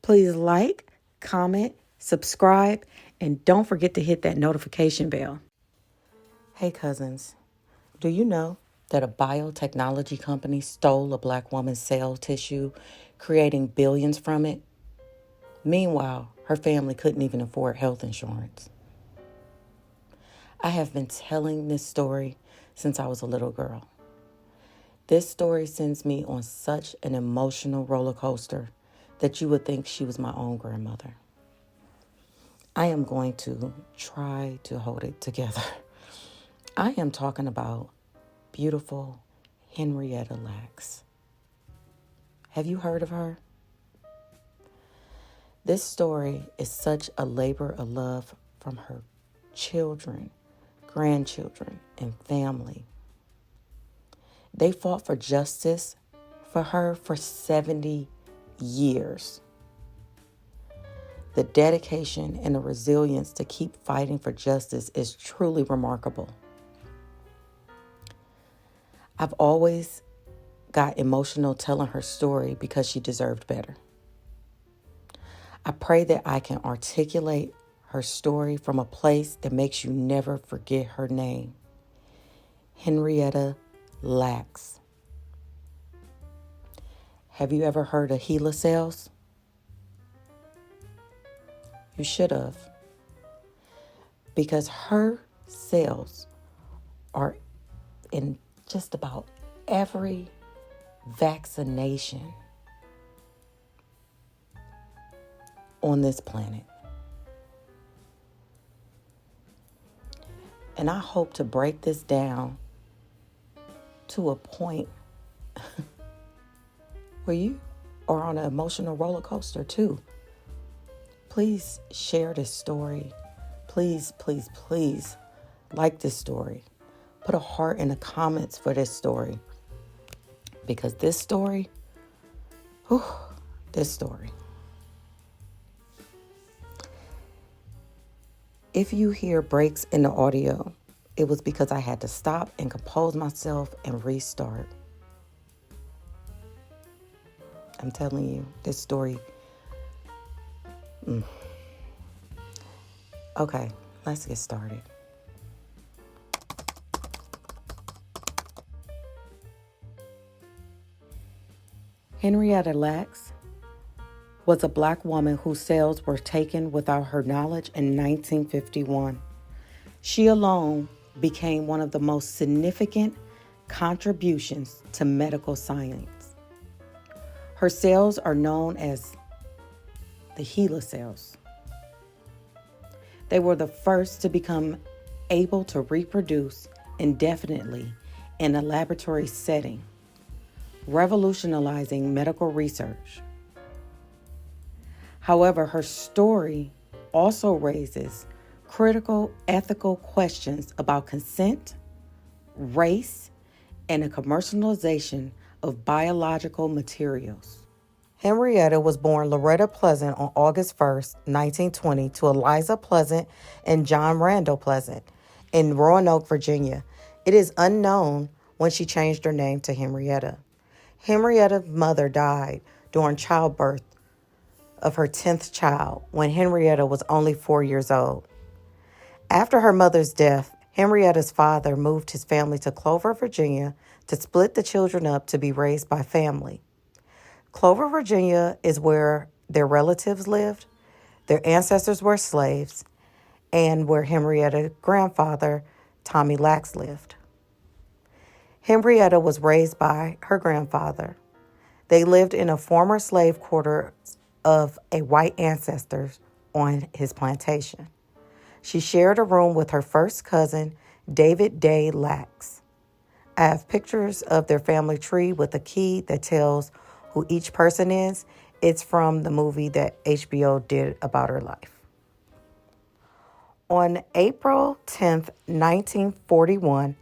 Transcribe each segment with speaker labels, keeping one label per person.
Speaker 1: Please like, comment, subscribe, and don't forget to hit that notification bell. Hey cousins, do you know that a biotechnology company stole a black woman's cell tissue, creating billions from it? Meanwhile, her family couldn't even afford health insurance. I have been telling this story since I was a little girl. This story sends me on such an emotional roller coaster that you would think she was my own grandmother. I am going to try to hold it together. I am talking about beautiful Henrietta Lacks. Have you heard of her? This story is such a labor of love from her children, grandchildren, and family. They fought for justice for her for 70 years. The dedication and the resilience to keep fighting for justice is truly remarkable. I've always got emotional telling her story because she deserved better. I pray that I can articulate her story from a place that makes you never forget her name. Henrietta Lacks. Have you ever heard of HeLa cells? You should have. Because her cells are in just about every vaccination on this planet. And I hope to break this down to a point where you are on an emotional roller coaster too. Please share this story. Please, please, please like this story. Put a heart in the comments for this story. Because this story. If you hear breaks in the audio, it was because I had to stop and compose myself and restart. I'm telling you, this story. Okay, let's get started. Henrietta Lacks was a black woman whose cells were taken without her knowledge in 1951. She alone became one of the most significant contributions to medical science. Her cells are known as the HeLa cells. They were the first to become able to reproduce indefinitely in a laboratory setting, revolutionizing medical research. However, her story also raises critical ethical questions about consent, race, and the commercialization of biological materials. Henrietta was born Loretta Pleasant on August 1st, 1920, to Eliza Pleasant and John Randall Pleasant in Roanoke, Virginia. It is unknown when she changed her name to Henrietta. Henrietta's mother died during childbirth of her 10th child when Henrietta was only 4 years old. After her mother's death, Henrietta's father moved his family to Clover, Virginia, to split the children up to be raised by family. Clover, Virginia is where their relatives lived, their ancestors were slaves, and where Henrietta's grandfather, Tommy Lacks, lived. Henrietta was raised by her grandfather. They lived in a former slave quarter of a white ancestor on his plantation. She shared a room with her first cousin, David Day Lacks. I have pictures of their family tree with a key that tells who each person is. It's from the movie that HBO did about her life. On April 10th, 1941,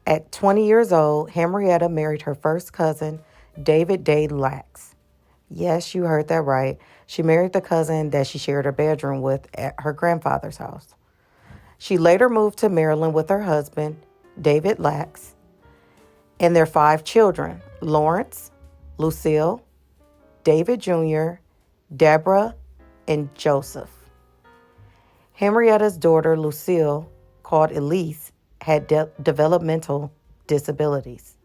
Speaker 1: at 20 years old, Henrietta married her first cousin, David Day Lacks. Yes, you heard that right. She married the cousin that she shared her bedroom with at her grandfather's house. She later moved to Maryland with her husband, David Lacks, and their 5 children, Lawrence, Lucille, David Jr., Deborah, and Joseph. Henrietta's daughter, Lucille, called Elise, had developmental disabilities,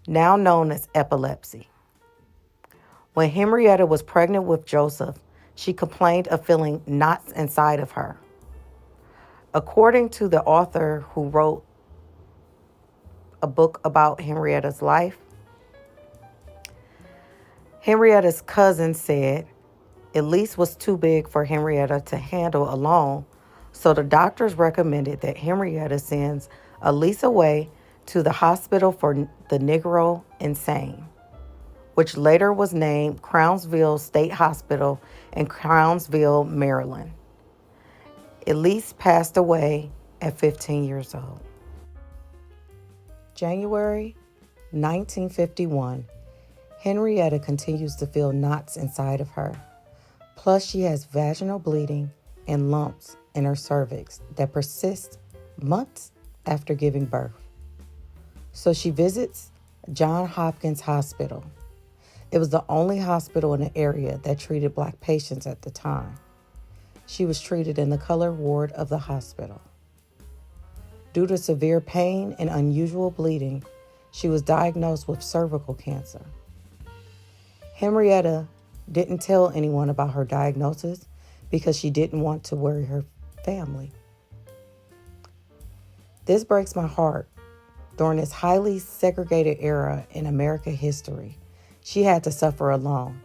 Speaker 1: now known as epilepsy. When Henrietta was pregnant with Joseph, she complained of feeling knots inside of her. According to the author who wrote a book about Henrietta's life, Henrietta's cousin said Elise was too big for Henrietta to handle alone, so the doctors recommended that Henrietta sends Elise away to the hospital for the Negro Insane, which later was named Crownsville State Hospital in Crownsville, Maryland. Elise passed away at 15 years old. January 1951, Henrietta continues to feel knots inside of her. Plus, she has vaginal bleeding and lumps in her cervix that persist months after giving birth. So she visits Johns Hopkins Hospital. It was the only hospital in the area that treated Black patients at the time. She was treated in the colored ward of the hospital. Due to severe pain and unusual bleeding, she was diagnosed with cervical cancer. Henrietta didn't tell anyone about her diagnosis because she didn't want to worry her family. This breaks my heart. During this highly segregated era in American history, she had to suffer alone.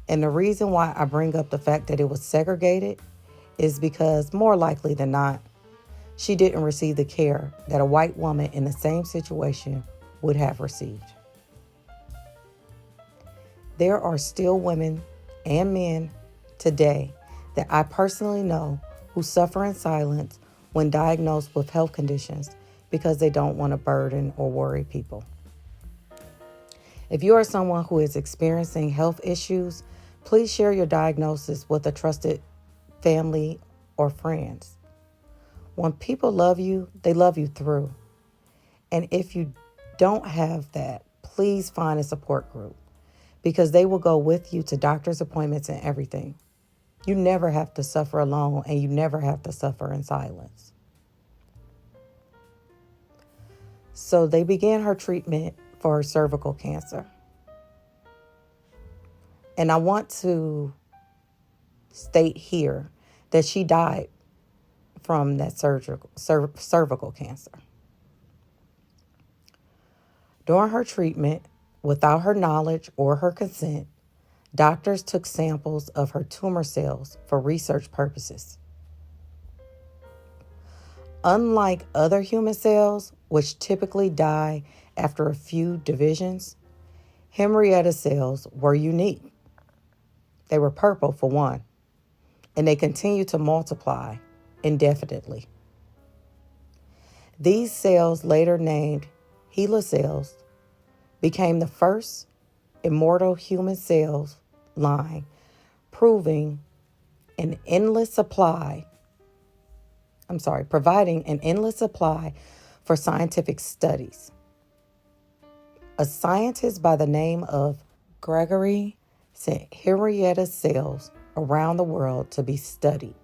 Speaker 1: And the reason why I bring up the fact that it was segregated is because more likely than not, she didn't receive the care that a white woman in the same situation would have received. There are still women and men today that I personally know who suffer in silence when diagnosed with health conditions because they don't want to burden or worry people. If you are someone who is experiencing health issues, please share your diagnosis with a trusted family or friends. When people love you, they love you through. And if you don't have that, please find a support group because they will go with you to doctor's appointments and everything. You never have to suffer alone and you never have to suffer in silence. So they began her treatment for her cervical cancer. And I want to state here that she died from that cervical cancer. During her treatment, without her knowledge or her consent, doctors took samples of her tumor cells for research purposes. Unlike other human cells, which typically die after a few divisions, Henrietta's cells were unique. They were purple for one, and they continued to multiply indefinitely. These cells, later named HeLa cells, became the first Immortal human cells line, providing an endless supply for scientific studies. A scientist by the name of Gregory sent Henrietta's cells around the world to be studied.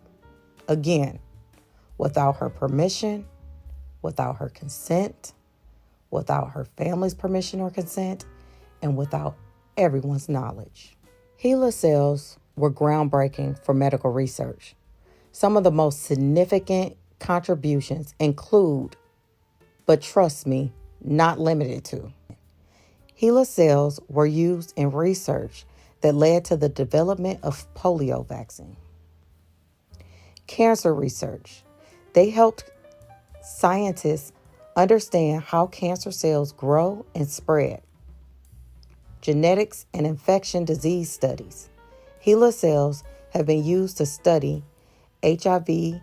Speaker 1: Again, without her permission, without her consent, without her family's permission or consent, and without everyone's knowledge. HeLa cells were groundbreaking for medical research. Some of the most significant contributions include, but trust me, not limited to, HeLa cells were used in research that led to the development of polio vaccine. Cancer research. They helped scientists understand how cancer cells grow and spread. Genetics and infection disease studies. HeLa cells have been used to study HIV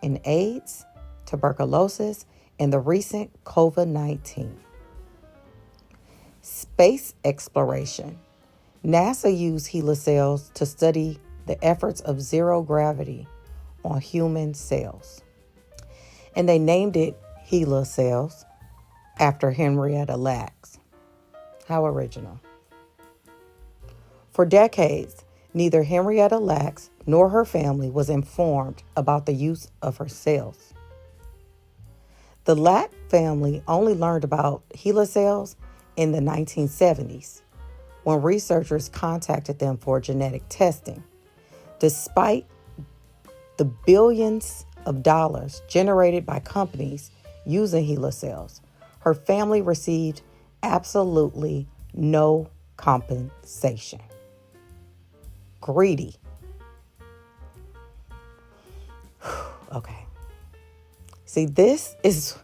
Speaker 1: and AIDS, tuberculosis, and the recent COVID-19. Space exploration. NASA used HeLa cells to study the efforts of zero gravity on human cells. And they named it HeLa cells after Henrietta Lacks. How original. For decades, neither Henrietta Lacks nor her family was informed about the use of her cells. The Lack family only learned about HeLa cells in the 1970s when researchers contacted them for genetic testing. Despite the billions of dollars generated by companies using HeLa cells, her family received absolutely no compensation. Greedy. Okay. See, this is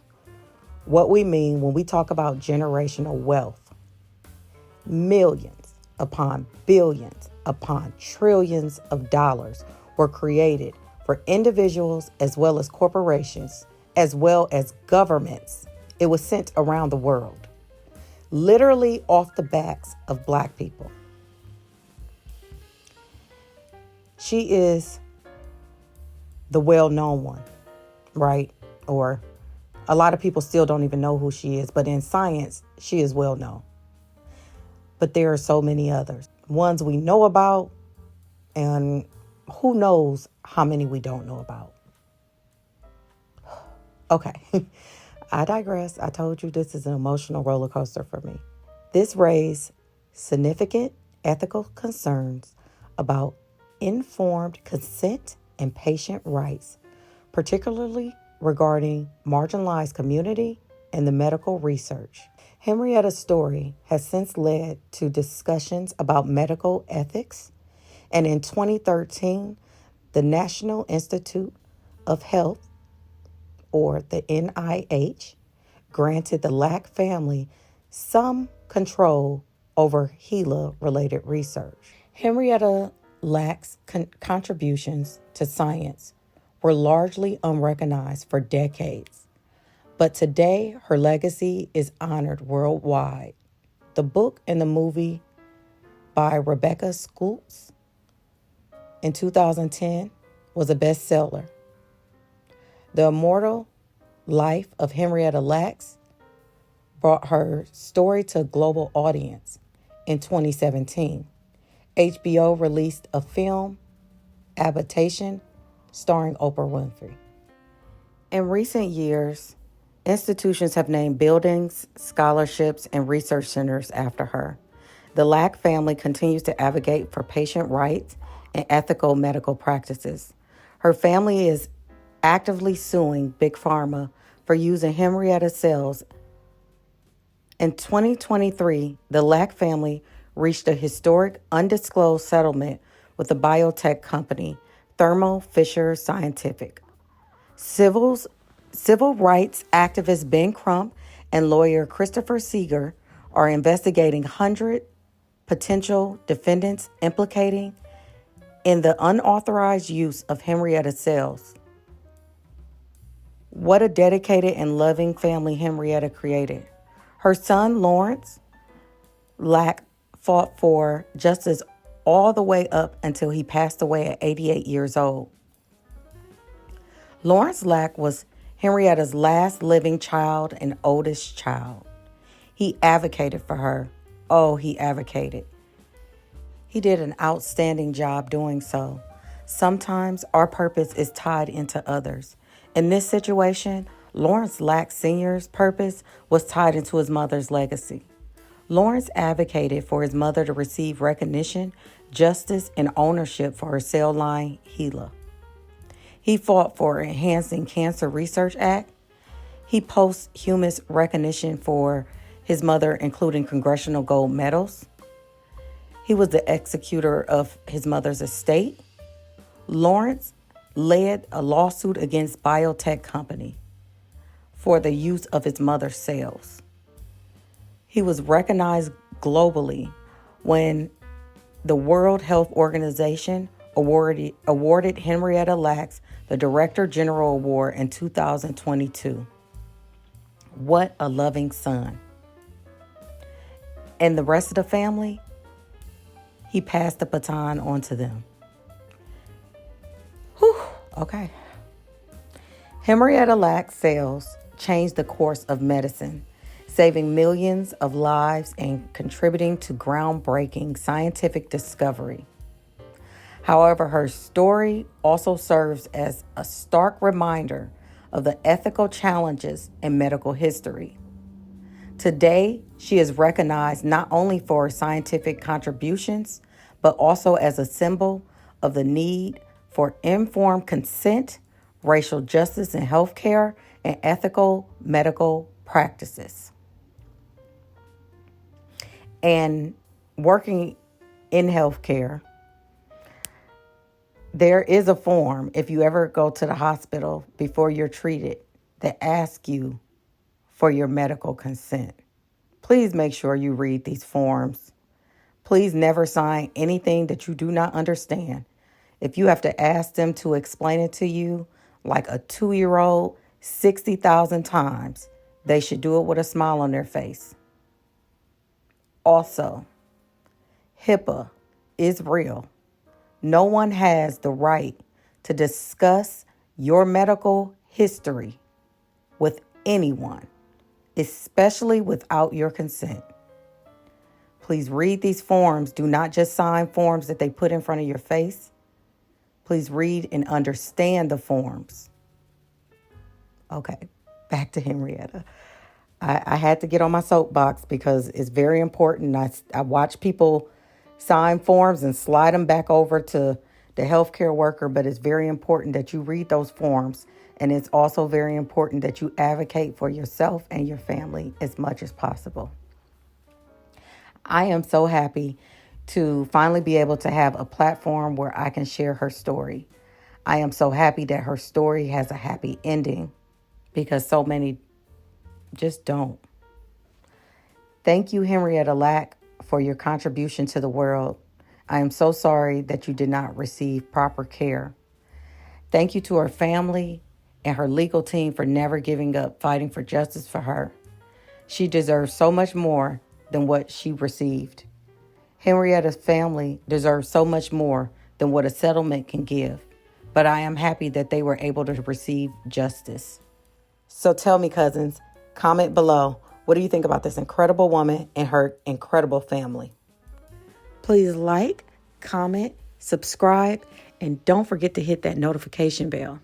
Speaker 1: what we mean when we talk about generational wealth. Millions upon billions upon trillions of dollars were created for individuals as well as corporations, as well as governments. It was sent around the world, literally off the backs of Black people. She is the well-known one, right? Or a lot of people still don't even know who she is, but in science, she is well known. But there are so many others, ones we know about, and who knows how many we don't know about. Okay, I digress. I told you this is an emotional roller coaster for me. This raised significant ethical concerns about informed consent and patient rights, particularly regarding marginalized community and the medical research. Henrietta's story has since led to discussions about medical ethics, and in 2013, the National Institute of Health, or the NIH, granted the Lack family some control over HeLa-related research. Henrietta Lacks' contributions to science were largely unrecognized for decades, but today her legacy is honored worldwide. The book and the movie by Rebecca Sklootz in 2010 was a bestseller. The Immortal Life of Henrietta Lacks brought her story to a global audience in 2017. HBO released a film adaptation starring Oprah Winfrey. In recent years, institutions have named buildings, scholarships, and research centers after her. The Lack family continues to advocate for patient rights and ethical medical practices. Her family is actively suing Big Pharma for using Henrietta cells. In 2023, the Lack family reached a historic undisclosed settlement with the biotech company Thermo Fisher Scientific. Civil rights activist Ben Crump and lawyer Christopher Seeger are investigating 100 potential defendants implicating in the unauthorized use of Henrietta cells. What a dedicated and loving family Henrietta created. Her son, Lawrence Lack, fought for justice all the way up until he passed away at 88 years old. Lawrence Lack was Henrietta's last living child and oldest child. He advocated for her. Oh, he advocated. He did an outstanding job doing so. Sometimes our purpose is tied into others. In this situation, Lawrence Lack Sr.'s purpose was tied into his mother's legacy. Lawrence advocated for his mother to receive recognition, justice, and ownership for her cell line, HeLa. He fought for Enhancing Cancer Research Act. He posthumous recognition for his mother, including congressional gold medals. He was the executor of his mother's estate. Lawrence led a lawsuit against biotech company for the use of his mother's cells. He was recognized globally when the World Health Organization awarded Henrietta Lacks the Director General Award in 2022. What a loving son. And the rest of the family, he passed the baton on to them. Whew, okay. Henrietta Lacks cells changed the course of medicine, saving millions of lives and contributing to groundbreaking scientific discovery. However, her story also serves as a stark reminder of the ethical challenges in medical history. Today, she is recognized not only for her scientific contributions, but also as a symbol of the need for informed consent, racial justice in healthcare, and ethical medical practices. And working in healthcare, there is a form, if you ever go to the hospital before you're treated, that asks you for your medical consent. Please make sure you read these forms. Please never sign anything that you do not understand. If you have to ask them to explain it to you like a 2-year-old 60,000 times, they should do it with a smile on their face. Also, HIPAA is real. No one has the right to discuss your medical history with anyone, especially without your consent. Please read these forms. Do not just sign forms that they put in front of your face. Please read and understand the forms. Okay, back to Henrietta. I had to get on my soapbox because it's very important. I watch people sign forms and slide them back over to the healthcare worker, but it's very important that you read those forms. And it's also very important that you advocate for yourself and your family as much as possible. I am so happy to finally be able to have a platform where I can share her story. I am so happy that her story has a happy ending because so many just don't. Thank you, Henrietta Lacks, for your contribution to the world. I am so sorry that you did not receive proper care. Thank you to her family and her legal team for never giving up fighting for justice for her. She deserves so much more than what she received. Henrietta's family deserves so much more than what a settlement can give. But I am happy that they were able to receive justice. So tell me, cousins, comment below. What do you think about this incredible woman and her incredible family? Please like, comment, subscribe, and don't forget to hit that notification bell.